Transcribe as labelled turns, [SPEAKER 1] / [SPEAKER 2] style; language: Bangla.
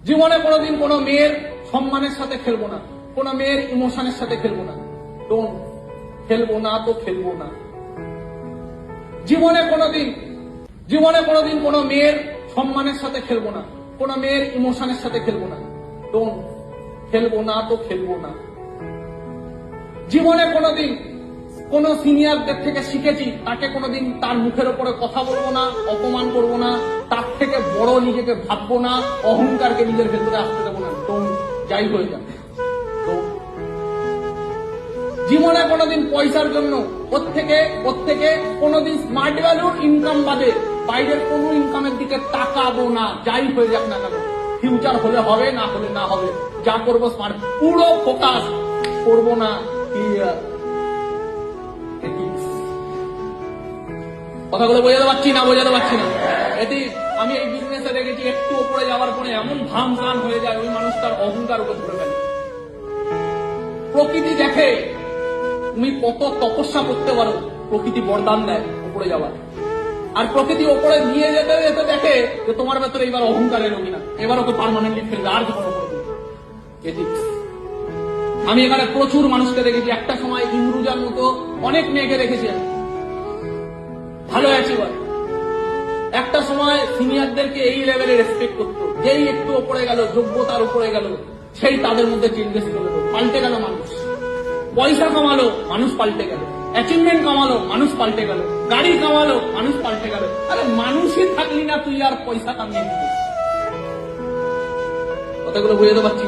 [SPEAKER 1] জীবনে কোনোদিন কোনো মেয়ের সম্মানের সাথে খেলবো না, কোনো মেয়ের ইমোশনের সাথে খেলবো না। ডোন্ট, খেলবো না তো খেলবো না। জীবনে কোনোদিন কোনো মেয়ের সম্মানের সাথে খেলবো না, কোনো মেয়ের ইমোশনের সাথে খেলবো না। ডোন্ট, খেলবো না তো খেলবো না। জীবনে কোনোদিন কোন সিনিয়রদের থেকে শিখেছি, তাকে কোনোদিন তার মুখের উপরে কথা বলবো না, অপমান করবো না, তার থেকে বড় নিজেকে ভাববো না, অহংকারকে নিজের ভেতরে আসতে দেবো না। ডোন্ট, যাই হয়ে যাবে। জীবনে কোনোদিন পয়সার জন্য ওর থেকে কোনোদিন স্মার্ট ভ্যালুর ইনকাম বাদে বাইরের কোনো ইনকামের দিকে তাকাবো না, যাই হয়ে যাক না কেন। ফিউচার হলে হবে, না হলে না হবে, যা করবো স্মার্ট, পুরো ফোকাস করবো না। কথাগুলো বোঝাতে পারছি না। এটি আমি এই বিজনেসে দেখেছি, একটু উপরে যাওয়ার পরে এমন ঘাম টান হয়ে যায়, ওই মানুষটার অহংকার উপর ধরে ফেলে। প্রকৃতি দেখে তুমি কত তপস্যা করতে পারো, প্রকৃতি বরদান দেয় উপরে যাওয়ার। আর প্রকৃতি ওপরে নিয়ে যেতে যেতে দেখে যে তোমার ভেতরে এবার অহংকার এলো কিনা, এবার ওকে পার্মানেন্টলি ফেলবে, আর কোনো এথিক্স। আমি এখানে প্রচুর মানুষকে দেখেছি, একটা সময় ইমরুজার মতো অনেক মেয়েকে দেখেছি, ভালো আছি বল। একটা সময় সিনিয়রদেরকে এই লেভেলে রেসপেক্ট করতো, যেই একটু উপরে গেল, যোগ্যতার উপরে গেল, সেই তাদের মধ্যে চেঞ্জেস চলে এলো, পাল্টে গেল মানুষ। পয়সা কামালো, মানুষ পাল্টে গেল। অ্যাচিভমেন্ট কামালো, মানুষ পাল্টে গেল। গাড়ি কামালো, মানুষ পাল্টে গেল। আরে মানুষই থাকলি না তুই আর পয়সা কামিয়ে নিবি। কথাগুলো বুঝতে পারছি?